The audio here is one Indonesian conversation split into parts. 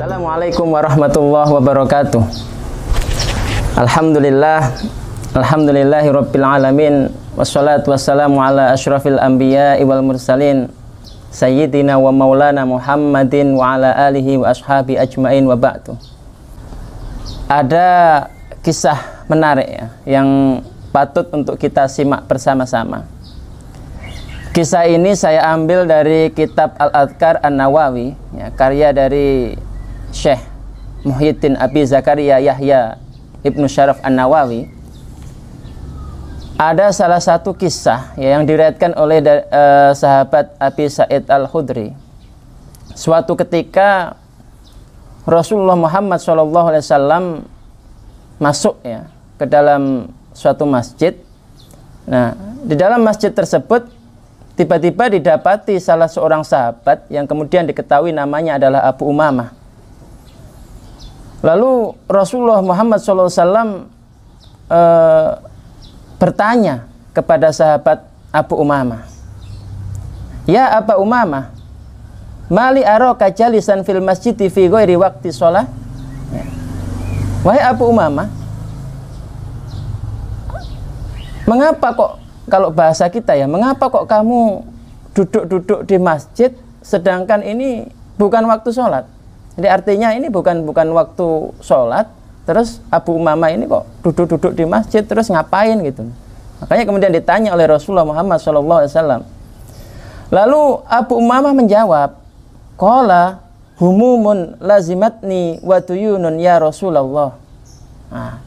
Assalamualaikum warahmatullahi wabarakatuh. Alhamdulillahi rabbil alamin. Wassalatu wassalamu ala asyrafil anbiya'i wal mursalin sayyidina wa maulana Muhammadin wa ala alihi wa ashabi ajmain wa ba'du. Ada kisah menarik ya, yang patut untuk kita simak bersama-sama. Kisah ini saya ambil dari kitab Al-Adhkar An-Nawawi ya, karya dari Syekh Muhyiddin Abi Zakaria Yahya Ibnu Syaraf An-Nawawi. Ada salah satu kisah ya, yang diriwayatkan oleh sahabat Abi Sa'id Al-Khudri. Suatu ketika Rasulullah Muhammad SAW masuk ya ke dalam suatu masjid. Nah, di dalam masjid tersebut tiba-tiba didapati salah seorang sahabat yang kemudian diketahui namanya adalah Abu Umamah. Lalu Rasulullah Muhammad SAW bertanya kepada sahabat Abu Umamah, "Ya Abu Umamah, mali araka jalisan fil masjid fi ghairi waqti shalah?" Ya. Wahai Abu Umamah, mengapa kok, kalau bahasa kita ya, mengapa kok kamu duduk-duduk di masjid sedangkan ini bukan waktu sholat? Jadi artinya ini bukan waktu sholat, terus Abu Umamah ini kok duduk-duduk di masjid terus ngapain gitu. Makanya kemudian ditanya oleh Rasulullah Muhammad SAW. Lalu Abu Umamah menjawab, qala humumun lazimatni wa tuyunun ya Rasulullah. Nah,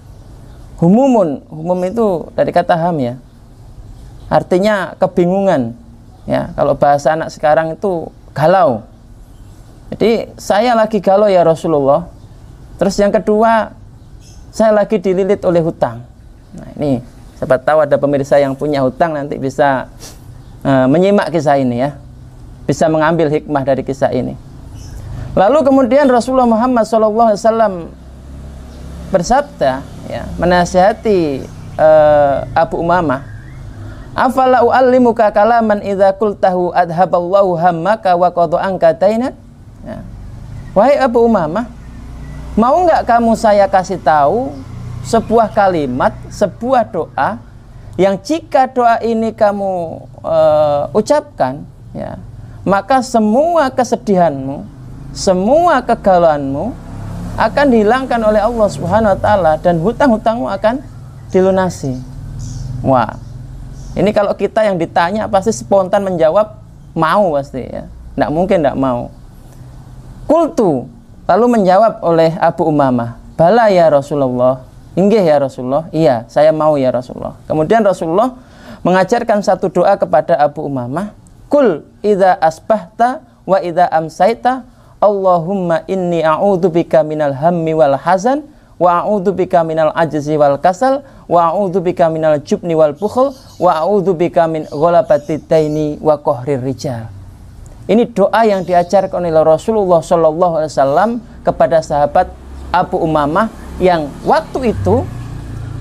humum itu dari kata ham ya, artinya kebingungan ya. Kalau bahasa anak sekarang itu galau. Jadi saya lagi galau ya Rasulullah. Terus yang kedua, saya lagi dililit oleh hutang. Nah ini, siapa tahu ada pemirsa yang punya hutang nanti bisa menyimak kisah ini ya, bisa mengambil hikmah dari kisah ini. Lalu kemudian Rasulullah Muhammad SAW bersabda ya, menasihati Abu Umamah, afala u'allimuka kalaman idza qultahu adhaballahu hammaka wa qada anka dainak. Ya. Wahai Abu Umamah, mau nggak kamu saya kasih tahu sebuah kalimat, sebuah doa yang jika doa ini kamu ucapkan ya, maka semua kesedihanmu, semua kegalauanmu akan dihilangkan oleh Allah Subhanahu wa taala dan hutang-hutangmu akan dilunasi. Wah. Ini kalau kita yang ditanya pasti spontan menjawab mau pasti ya. Enggak mungkin enggak mau. Qultu, lalu menjawab oleh Abu Umamah, bala ya Rasulullah. Inggih ya Rasulullah. Iya, saya mau ya Rasulullah. Kemudian Rasulullah mengajarkan satu doa kepada Abu Umamah, qul idza asbahta wa idza amsaita Allahumma inni a'udzubika minal hammi wal hazan wa a'udzubika minal ajzi wal kasal wa a'udzubika minal jubni wal bukhl wa a'udzubika min ghalabati daini wa qahrir rijal. Ini doa yang diajarkan oleh Rasulullah SAW kepada sahabat Abu Umamah yang waktu itu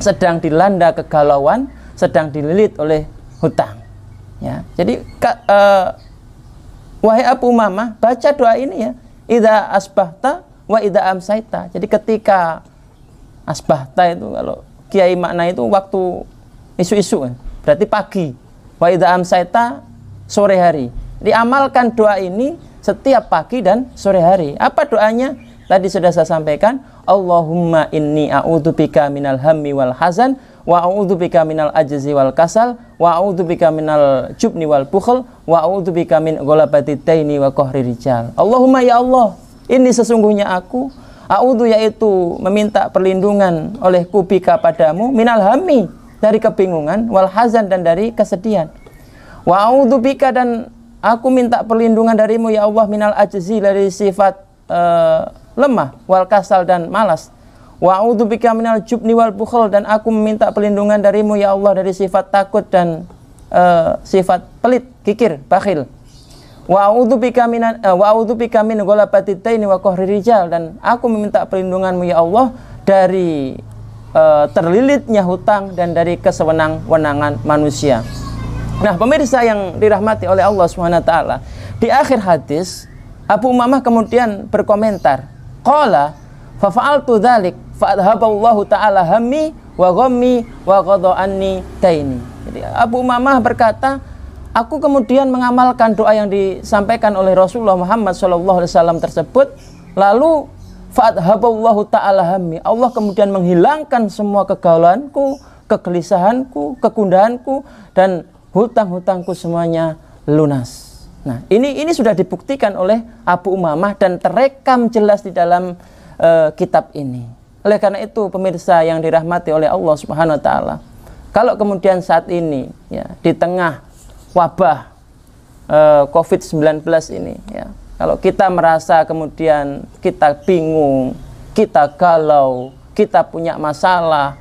sedang dilanda kegalauan, sedang dililit oleh hutang. Ya, jadi wahai Abu Umamah, baca doa ini ya. Idza asbahta wa idza amsaita. Jadi ketika asbahta itu kalau kiai makna itu waktu isu-isu, berarti pagi. Wa idza amsaita sore hari. Diamalkan doa ini setiap pagi dan sore hari. Apa doanya? Tadi sudah saya sampaikan. Allahumma inni a'udzubika minal hammi wal hazan wa a'udzubika minal ajzi wal kasal wa a'udzubika minal jubni wal bukhl wa a'udzubika min ghalabati daini wa qahri rijal. Allahumma ya Allah, ini sesungguhnya aku a'udzu, yaitu meminta perlindungan olehku bika padamu, minal hammi, dari kebingungan, wal hazan, dan dari kesedihan, wa a'udzubika, dan aku minta perlindungan darimu ya Allah minal ajzi, dari sifat lemah, wal kasal, dan malas, wa a'udzubika minal jubni wal bukhl, dan aku meminta perlindungan darimu ya Allah dari sifat takut dan sifat pelit, kikir, bakhil, wa a'udzubika min ghalabati daini wa qahri rijal, dan aku meminta perlindunganmu ya Allah dari terlilitnya hutang dan dari kesewenang-wenangan manusia. Nah, pemirsa yang dirahmati oleh Allah SWT, di akhir hadis Abu Umamah kemudian berkomentar, Qala fa fa'altu dzalik fa adhaballahu ta'ala hammi wa ghammi wa qada anni daini. Jadi Abu Umamah berkata, aku kemudian mengamalkan doa yang disampaikan oleh Rasulullah Muhammad SAW tersebut, lalu fa'adhaballahu ta'ala hammi, Allah kemudian menghilangkan semua kegalauanku, kegelisahanku, kegundahanku, dan hutang-hutangku semuanya lunas. Nah, ini sudah dibuktikan oleh Abu Umamah dan terekam jelas di dalam kitab ini. Oleh karena itu, pemirsa yang dirahmati oleh Allah Subhanahu wa taala, kalau kemudian saat ini ya, di tengah wabah COVID-19 ini ya, kalau kita merasa kemudian kita bingung, kita galau, kita punya masalah,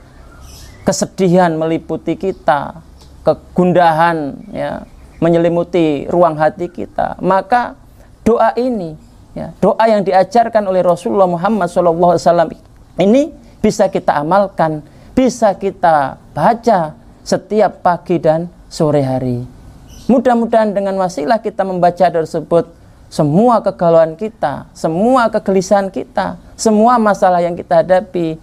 kesedihan meliputi kita, kegundahan ya, menyelimuti ruang hati kita, maka doa ini ya, doa yang diajarkan oleh Rasulullah Muhammad SAW ini bisa kita amalkan, bisa kita baca setiap pagi dan sore hari. Mudah-mudahan dengan wasilah kita membaca tersebut, semua kegalauan kita, semua kegelisahan kita, semua masalah yang kita hadapi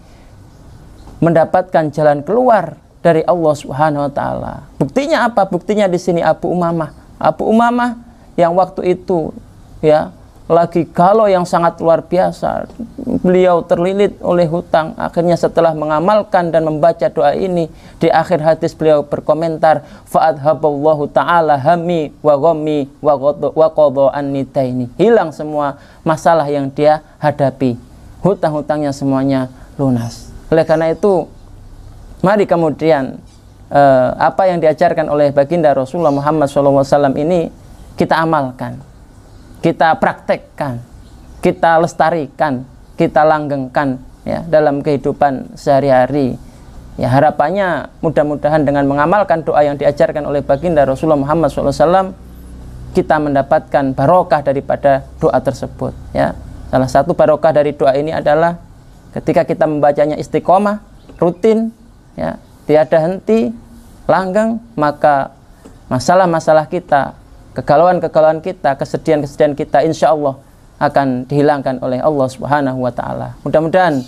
mendapatkan jalan keluar dari Allah Subhanahu wa taala. Buktinya apa? Buktinya di sini Abu Umamah. Abu Umamah yang waktu itu ya lagi galau yang sangat luar biasa. Beliau terlilit oleh hutang. Akhirnya setelah mengamalkan dan membaca doa ini, di akhir hadis beliau berkomentar, fa'adhaballahu ta'ala hammi wa ghammi wa qada anni daini. Hilang semua masalah yang dia hadapi. Hutang-hutangnya semuanya lunas. Oleh karena itu, mari kemudian apa yang diajarkan oleh baginda Rasulullah Muhammad SAW ini kita amalkan, kita praktekkan, kita lestarikan, kita langgengkan ya dalam kehidupan sehari-hari. Ya, harapannya mudah-mudahan dengan mengamalkan doa yang diajarkan oleh baginda Rasulullah Muhammad SAW, kita mendapatkan barokah daripada doa tersebut. Ya, salah satu barokah dari doa ini adalah ketika kita membacanya istiqomah, rutin, ya, tiada henti, langgeng, maka masalah-masalah kita, kegalauan-kegalauan kita, kesedihan-kesedihan kita, insya Allah akan dihilangkan oleh Allah Subhanahu wa taala. Mudah-mudahan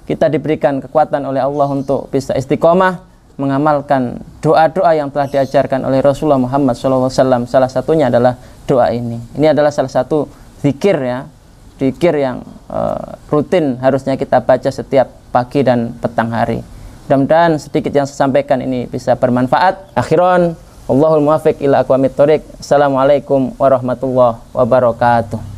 kita diberikan kekuatan oleh Allah untuk bisa istiqomah mengamalkan doa-doa yang telah diajarkan oleh Rasulullah Muhammad SAW. Salah satunya adalah doa ini. Ini adalah salah satu zikir ya, zikir yang rutin harusnya kita baca setiap pagi dan petang hari. Mudah-mudahan sedikit yang saya sampaikan ini bisa bermanfaat. Akhiran, Allahul muwaffiq ila aqwamit thoriq. Assalamualaikum warahmatullahi wabarakatuh.